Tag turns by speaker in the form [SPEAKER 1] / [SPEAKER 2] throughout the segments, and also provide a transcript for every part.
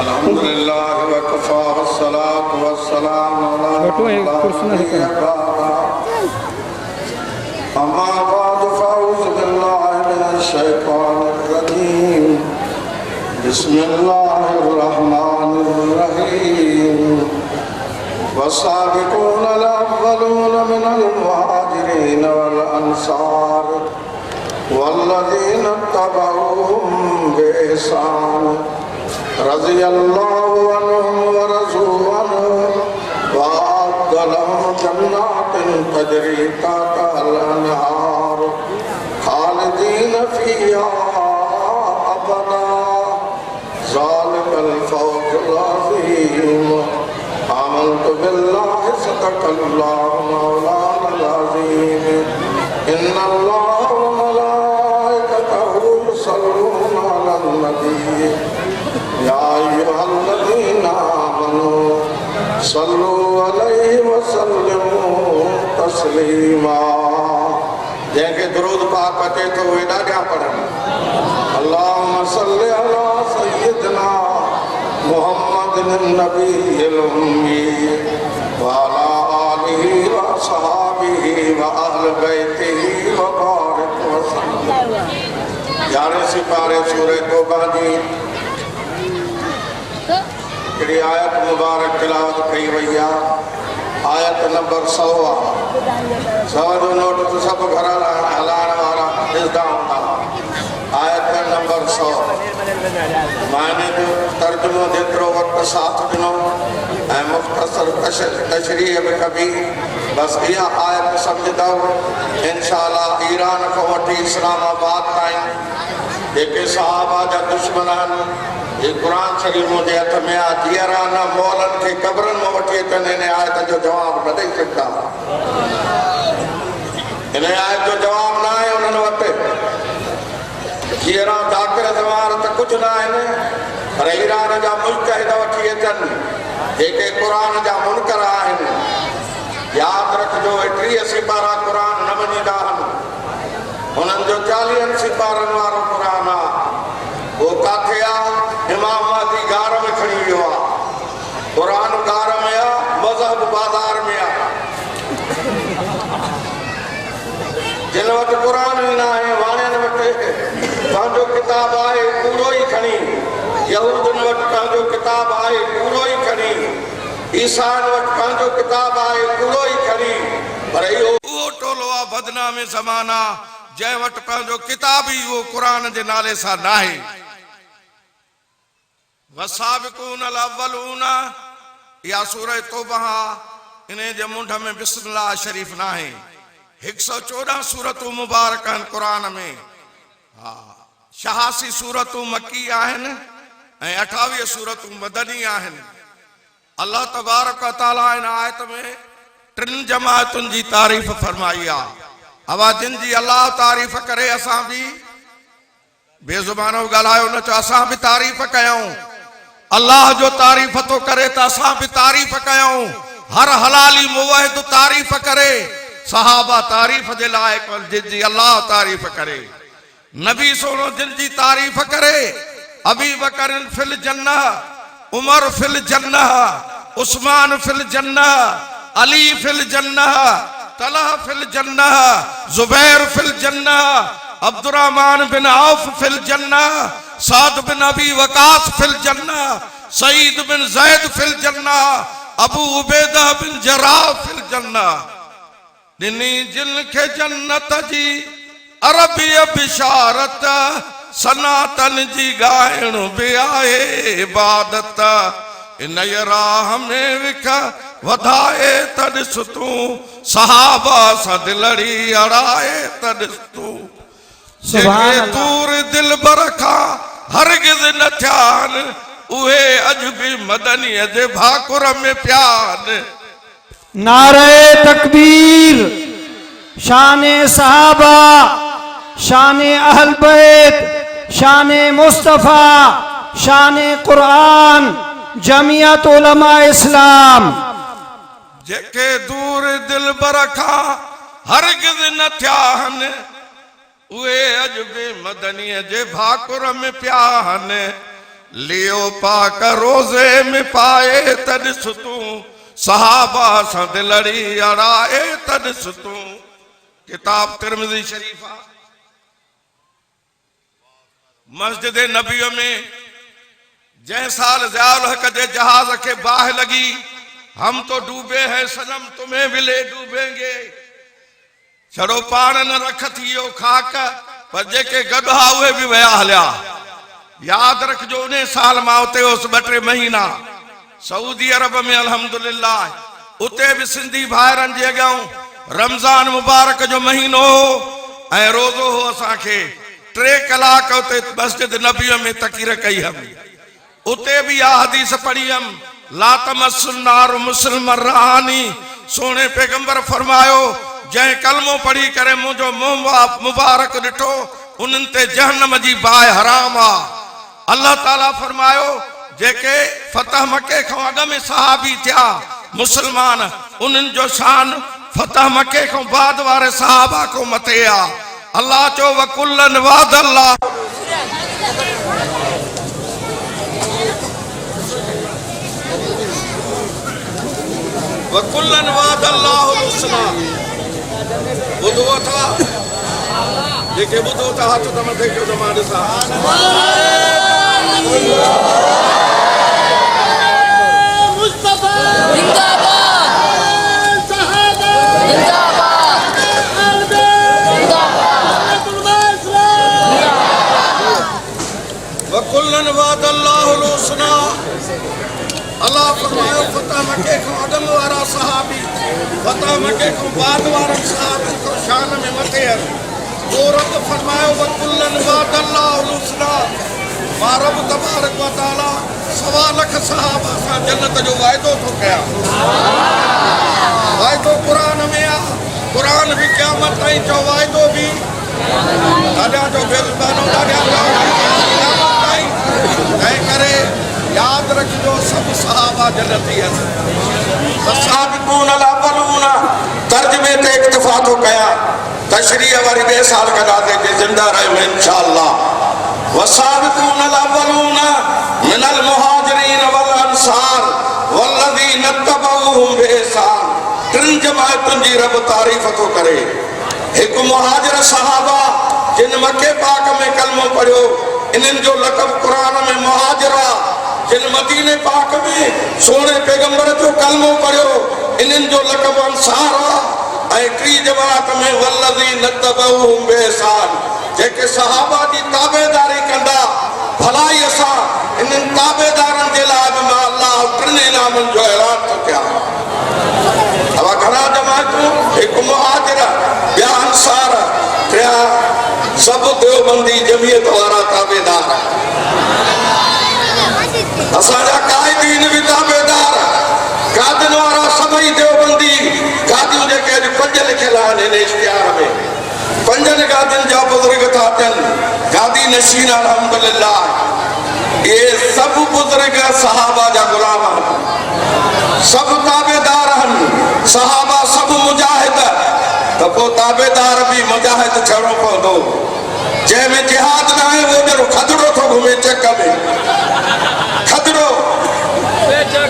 [SPEAKER 1] अल्हम्दुलिल्लाह व कफ़ा वस्सलातु वस्सलामु अला अम्मा बाद फ़अऊज़ु बिल्लाहि मिनश शैतानिर रजीम बिस्मिल्लाहिर रहमानिर रहीम वस्साबिक़ूनल अव्वलून मिनल मुहाजिरीन वल अंसार वल्लज़ीना तबऊहुम बिइहसान रज़ियल्लाहु अन्हुम व रज़ू अन्हु व अअद्द लहुम जन्नातिन तजरी तहतहल अन्हार खालिदीन फ़ीहा अबदा ज़ालिकल फ़ौज़ुल अज़ीम आमनतु बिल्लाहि सदक़ल्लाहु मौलानल अज़ीम इन्नल्लाह व मलाइकतहु युसल्लूना अलन नबी या अय्युहल्लज़ीना आमनू सल्लू अलैहि व सल्लिमू तस्लीमा। जंहिंखे दुरूद पाक अचे थो उहे ॾाढा पढ़नि। अल्लाहुम्मा सल्लि अला सय्यिदना मुहम्मदिन नबिय्यिल उम्मी व अला आलिहि व असहाबिहि व अहल बैतिहि व बारिक व सल्लिम। 11 सिपारे सूरह तौबा जी हिकिड़ी आयत मुबारक तिलावत कई वई आहे। आयत नंबर 100 आहे। 100 जो नोट तो सब घर हलाइण वारा ॾिसंदा हूंदा। आयत नंबर 100 माने जो तर्जुमो जेतिरो वक़्तु साथ ॾिनो ऐं मुख़्तसर तशरीह बि कबी। बस इहा आयत सम्झंदव इंशाअल्लाह। ईरान खां वठी इस्लामाबाद ताईं जेके सहाबा जा दुश्मन आहिनि, ये कुरान शरीफ मुझे हथ में आ जीअराना मौलन के कब्रन में वठी अचनि इन आयत जो जवाब न ॾेई सघंदा। इन आयत जो जवाब न आहे उन्हनि वटि। जीअरा दाख़िल सवार त कुझु न आहिनि, पर ईरान जा मुजतहिद वठी अचनि जेके क़ुरान जा मुनकर आहिनि। यादि रखिजो 30 सिपारा क़ुरान न मञींदा आहिनि। उन्हनि जो 40 सिपारनि वारो क़ुरान आहे। वो काथे आहे? इमाम महदी गार में खड़ी वियो आहे। क़ुरान गार में आहे, मज़हब बाज़ार में आहे। जिन वटि क़ुरान ई न आहे वाणियुनि वटि पंहिंजो किताब आहे पूरो ई खणी। यहूदनि वटि पंहिंजो किताब आहे पूरो ई खणी। ईसाइनि वटि पंहिंजो किताब आहे पूरो ई खणी। पर इहो उहो टोलो आहे बदनाम ज़माना जंहिं वटि पंहिंजो किताब ई उहो क़ुरान जे नाले सां न आहे। वसाबिक़ूनल अव्वलून या सूरह तौबा इन जे मुंड में बिस्मिल्लाह शरीफ न आहे। 114 सूरतूं मुबारक आहिनि क़ुरान में। 86 सूरतूं मक्की आहिनि ऐं 28 सूरतूं मदनी आहिनि। अल्लाह तबारक व तआला इन आयत में 3 जमातुनि जी तारीफ़ फरमाई आहे। अवा जिन जी अल्लाह तारीफ़ करे असां बि बेज़ुबानो ॻाल्हायो न चओ, असां बि तारीफ़ कयूं। अल्लाह जो तारीफ़ तो करे त असां बि तारीफ़ कयूं। हर हलाली मुवहिद तारीफ़ करे। सहाबा तारीफ़ जे लाइक़ जिन जी अल्लाह तारीफ़ करे। नबी सोनो जिन जी तारीफ़ करे। अबी बकर फिल जन्नह, उमर फिल जन्नह, उस्मान फिल जन्नह, अली फिल जन्नह, तलह फिल जन्नह, जुबैर फिल जन्नह, अब्दुर्रहमान बिन औफ फिल जन्नह, साद बिन अबी वकास फिल जन्नह, सईद बिन जैद फिल जन्नह, अबू उबैदा बिन जराह फिल जन्नह। दिनी जिन के जन्नत जी अरबी बिशारत सनातन जी गायण बि आहे इबादत। इन राह में विख वधाए त ॾिस तूं, सहाबा सां दिलड़ी अड़ाए त ॾिस तूं। जेके दूर दिल बर खां हरगिज़ न थिया आहिनि उहे अॼु बि मदनीअ जे भाकुर में पिया आहिनि।
[SPEAKER 2] नारे तकबीर। शाने सहाबा, शाने अहल बैत, शाने मुस्तफ़ा, शाने कुरान, जमियत उलमा इस्लाम।
[SPEAKER 1] जेके दूर दिल बर खां हरगिज़ न थिया आहिनि उहे अॼु बि मदनीअ जे भाकुर में पिया आहिनि। लियो पाक रोजे में पाए तॾिस तूं सहाबा सां दिलड़ी अड़ाए तॾिस तूं। किताब तिरमिज़ी शरीफा। मस्जिद नबी में जै साल ज़ियाउल हक़ के जहाज के बाह लगी, हम तो डूबे हैं सनम तुम्हें भी ले डूबेंगे। छड़ो पान न रख थियो खाक, पर जेके गॾु हा उहे भी वया हलिया। याद रखजो उन साल मां उते उस 2-3 महीना सऊदी अरब में अल्हम्दुलिल्लाह, उते भी सिंधी भाइरनि जे अॻियां रमज़ान मुबारक जो महीनो हो ऐं रोज़ो हो। असांखे 3 कलाक उते मस्जिद नबी में तकीर कई हम। उते भी आ हदीस पढ़ी हम, ला तमस्सुन्नार मुस्लिम रहानी। सोने पैगंबर फरमायो जै कलमो पढ़ी करे मुझो मुंह मुबारक ॾिठो उन्हनि ते जहन्नम जी बाहि हराम आ। अल्लाह ताला फरमायो जेके फतह मके खां अॻ में सहाबी थिया मुसलमान, उन्हनि जो शान फतह मके खां बाद वारे सहाबा को मथे आ। अल्लाह चो वकुल्लन वादल्लाह वकुल्लन वादल्लाहुल हुस्ना। बुधो था जेके बुधो था हथ त मथे कयो त मां ॾिसां।
[SPEAKER 3] मुस्तफा जिंदाबाद, सहाबा जिंदाबाद,
[SPEAKER 1] वकुल्लन वादल्लाहुल हुस्ना। अल्लाह फरमायो फतह मके खां अॻु वारा सहाबी फतह मके खां बाद वारा सहाबी को शान में मथे आहिनि। तो रब फरमायो वकुल्लन वादल्लाहुल हुस्ना। मां रब तबारक व तआला 1.25 लख सहाबा सां जन्नत जो वाइदो थो कया। वाइदो कुरान में आ। कुरान भी क़यामत ताईं जो वाइदो भी ॾाढा जो बेज़बानो ॾाढा क़यामत ताईं। तंहिं करे याद रखिजो सब सहाबा जन्नती आहिनि। साबिक़ून अल अव्वलून तर्जुमे ते इक्तिफा थो कया। तशरीह वारी 2 साल कढाते के जिंदा रहियो इंशाअल्लाह। वसाबिक़ून अल अव्वलून मिनल मुहाजिरीन वल अंसार वल्लज़ीन तबऊहुम बिइहसान। 3 जमाअतुनि जी रब तारीफ़ थो करे। एक मुहाजिर सहाबा जिन मके पाक में कलमो पढ़ियो, इन्हनि जो लक़ब कुरान में मुहाजिर आ। जिन मदीने पाक में सोने पैगंबर जो कलमो पढ़ियो, इन्हनि जो लक़ब अंसार आ। ऐं 3 जमात में वल्लज़ीन तबऊहुम बिइहसान, जेके सहाबा जी ताबेदारी कंदा भलाई सां, इन्हनि ताबेदारनि जे लाइ बि मां अल्लाह 3 इनामनि जो ऐलान थो कयां। अब घणा जमातूं? हिकु मुहाजिर, ॿिया अंसार, 3 सब देवबंदी जमियत वारा ताबेदार। असांजा काइदीन भी ताबेदार, गादियुनि वारा सभई देवबंदी। गादियूं जेके अॼु 5 लिखियल आहिनि हिन इश्तिहार में, 5 गादियुनि जा बुज़ुर्ग था थियनि, गादी नशीन अल्हम्दुलिल्लाह। ये सब बुज़ुर्ग सहाबा जा गुलाम आहिनि, सब ताबेदार आहिनि। सहाबा सब मुजाहिद, तो पोइ ताबेदार भी मुजाहिद थियणो पवंदो। जंहिंमें जिहाद न आहे उहो ॼणो खदड़ो थो घुमे चक में। खदड़ो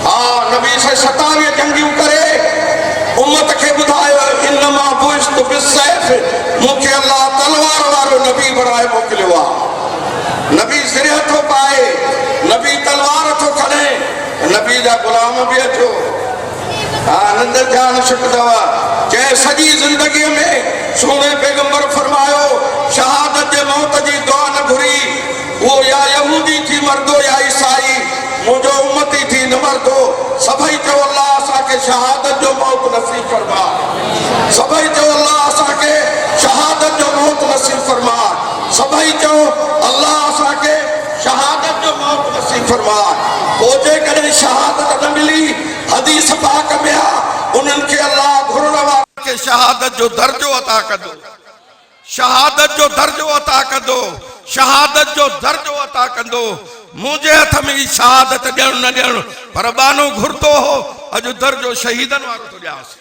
[SPEAKER 1] हा नबी 27 जंगियूं करे उम्मत खे ॿुधायो इन्नमा बुइस्तु बिस्सैफ, मूंखे अल्लाह तलवार वारो नबी बणाए मोकिलियो आहे। नबी सिरिया थो पाए, नबी तलवार थो खणे, नबी जा गुलाम भी अचो। हा नंद जान शुकदव जंहिं सॼी ज़िंदगीअ में सोने पैगंबर फरमायो शहादत जे मौत जी दुआ न घुरी, वो या यहूदी थी मर्दो या ईसाई, मुझो उम्मती थी न मर्दो। सभई चो अल्लाह असांखे शहादत जो मौत नसीब फरमा। सभई चो अल्लाह असांखे शहादत जो मौत नसीब फरमा। सभई चो अल्लाह असांखे शहादत जो मौत नसीब फरमा। पोइ जेकॾहिं शहादत न मिली, हदीस पाक में आ उन्हनि खे अल्लाह घुरण वारनि खे शहादत जो दर्जो अता कंदो। शहादत जो दर्जो अता कंदो। शहादत जो दर्जो अता कंदो। मुझे हथ में शहादत ॾियणु न ॾियणु, पर बानो घुरतो हो अॼु दर्जो शहीदनि वारो थो ॾियासि।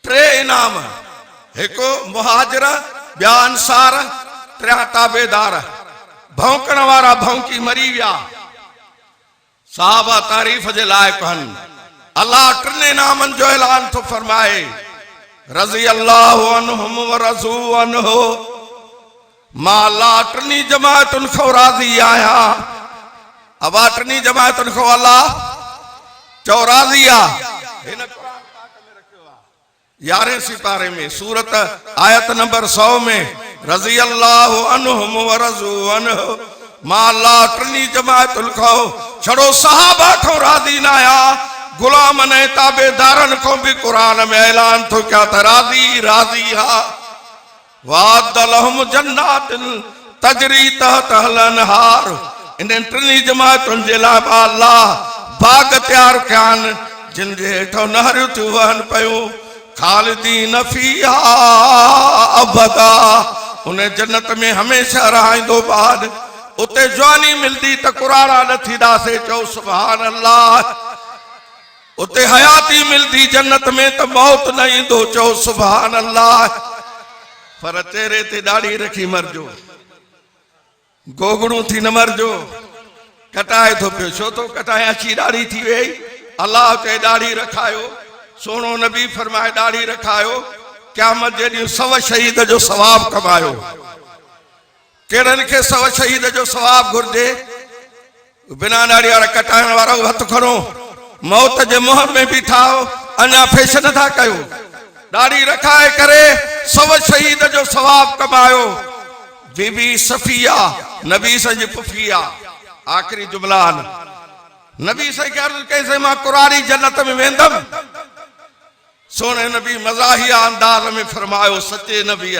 [SPEAKER 1] 3 इनाम, हिकु मुहाजिर, ॿिया अंसार, 3 ताबेदार। भौंकण वारा भौंकी मरी विया। साहबा तारीफ़ जे लाइक़ हन। अल्लाह टिने नामन जो ऐलान तो फरमाए, रज़ी अल्लाहु अन्हुम व रज़ू अन्हु। मां अल्लाह टिनी जमातुन खो राज़ी आया। अब टिनी जमातुन खो अल्लाह चो राज़ी आ। इन कुरान पाक में रखियो आ 11 सिपारे में सूरत आयत नंबर 100 में, रज़ी अल्लाहु अन्हुम व रज़ू अन्हु। मां अल्लाह टिनी जमातुन खो छड़ो सहाबा खो राज़ी न आया, गुलाम ने ताबेदारन को भी कुरान में ऐलान तो क्या था, राज़ी राज़ी हा। वाद लहुम जन्नातिन तजरी तहतल अनहार। इन टिनी जमातुन जे लाइ अल्लाह बाग तैयार कयान जिन जे हेठो नहरियूं थियूं वहन पयूं, खालिदीन फीहा अबदा। उन जन्नत में हमेशा रहंदो बाद। उते जवानी मिलदी त कुराड़ा न थींदासीं, चओ सुभान अल्लाह। उते हयाती मिलदी जन्नत में त मौत न ईंदो, चओ सुभान अल्लाह। पर चेहरे ते दाढ़ी रखी मरजो, गोगड़ू थी न मरजो। कटाए थो पियो, छो तो कटाए अची दाढ़ी थी वई। अल्लाह ते दाढ़ी रखायो, सोनो नबी फरमाए दाढ़ी रखायो, क़यामत जे ॾींहुं 100 शहीद जो सवाब कमायो। केरनि खे 100 शहीद जो सवाब घुर्जे? बिना दाढ़ी वारा कटाइण वारा हथ खणो, मौत जे मुंह में बीठा हो, अञा फैशन था कयो। दाढ़ी रखाए करे 100 शहीद जो सवाब कमायो। बीबी सफिया नबी संजी पुफिया, आखिरी जुमलान नबी से अर्ज कई, मां कुरारी जन्नत में वेंदम। सोने नबी मज़ाहिया अंदाज में फरमायो, सच्चे नबी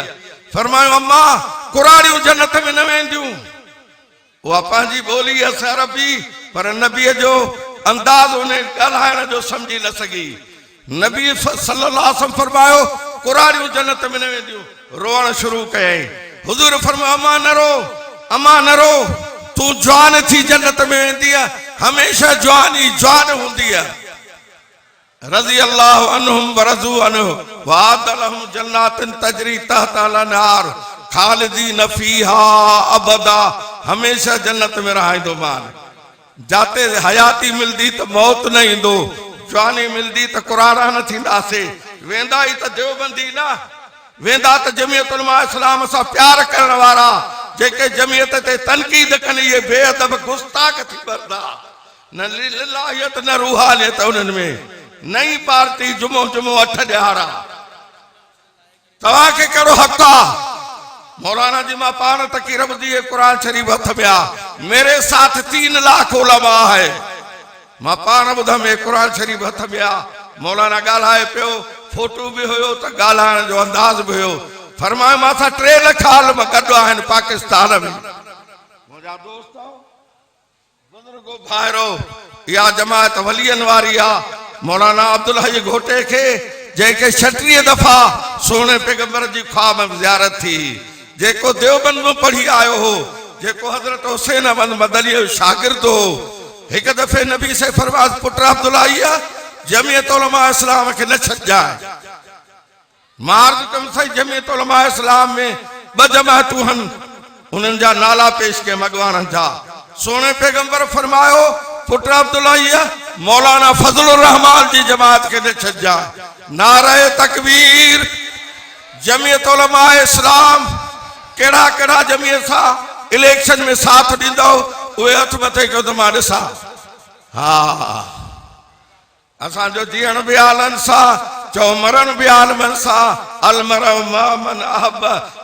[SPEAKER 1] फरमायो, अम्मा कुरारियूं जन्नत में न वेंदियूं। उहा पंहिंजी बोली अस अरबी, पर नबी जो अंदाज उन्हें ॻाल्हाइण जो समझी न सघी। नबी सल्लल्लाहु अलैहि वसल्लम फरमायो, कुरारियूं जन्नत में न वेंदियूं। रोअण शुरू कयईं। हुजूर फरमायो, अम्मा न रो, अम्मा न रो, तू जवान थी जन्नत में वेंदी है, हमेशा जवानी जवान होंदी है। रज़ी अल्लाहु अन्हुम व रज़ू अन्हु। वाद लहुम जन्नातिन तजरी तहतल अनहार खालिदीन फीहा अबदा। हमेशा जन्नत में रहंदो मान। जाते हयाती मिलदी तो मौत न ईंदो, जवानी मिलदी तो कुराड़ा न थींदासीं। वेंदा ही तो देवबंदी ना, वेंदा तो जमीयत उलमा इस्लाम सां प्यार करण वारा। जेके जमीयत ते तनकीद कनि, ये बेअदब गुस्ताख थी बरदा। न लिलाहियत न रूहानियत उन्हनि में। नई पार्टी जुमो जुमो 8 ॾियारा। तव्हां खे कहिड़ो हक़ आहे? मौलाना जी मां पान तकी रब दिए कुरान शरीफ हथ में आ। मेरे साथ 3 लाख उलमा है। मां पान ॿुधा में कुरान शरीफ हथ में आ। मौलाना ॻाल्हाए पियो, फोटो भी हुयो त ॻाल्हाइण जो अंदाज भी हुयो। फरमायो, मां सां 3 लाख आलम गॾु आहिनि पाकिस्तान में। मुंहिंजा दोस्त बुजुर्गो भाइरो, इहा जमात वलियन वारी आ। मौलाना अब्दुल हई घोटे के जैके 36 दफा सोने पैगंबर जी ख्वाब में ज़ियारत थी, जेको देवबंद में पढ़ी आयो हो, जेको हजरत हुसैन अहमद मदनी जो शागिर्द हो। एक दफे नबी से फरमाया, पुत्र अब्दुल्ला जमीयत उलमा इस्लाम के न छजाए। मार्ग कम सही जमीयत उलमा इस्लाम में 2 जमातूं हन, उन्हनि जा नाला पेश के मगवान जा। सोने पैगंबर फरमायो, पुत्र अब्दुल्ला मौलाना फजलुर रहमान जी जमात के न छजाए। नारे तकबीर। जमीयत उलमा इस्लाम केड़ा केड़ा जमीयत सा इलेक्शन में साथ दींदो, उहे हथ मथे कयो त मां ॾिसां। हाँ, असांजो जीअण बि आलनि सां, चओ मरण बि आलमनि सां। अलमरउ मन अहब,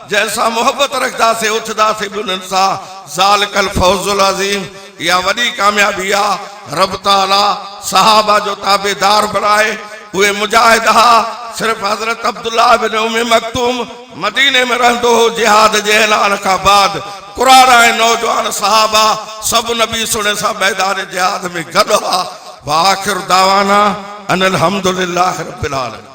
[SPEAKER 1] जैसा मोहब्बत रखदासीं उथदासीं बि उन्हनि सां। ज़ालिकल फौजुल अज़ीम। इहा वॾी कामयाबी आहे। रब ताला सहाबा जो ताबेदार बणाए। उहे मुजाहिद हा। सिर्फ हजरत अब्दुल्ला बिन उम्मे मक्तूम मदीने में रहंदो हो। जिहाद जे ऐलान खां बाद कुरारा ऐं नौजवान सहाबा सब नबी सुने सां मैदान जिहाद में गॾु हुआ। वाखिर दावाना अनिल हम्दुलिल्लाहि रब्बिल आलमीन।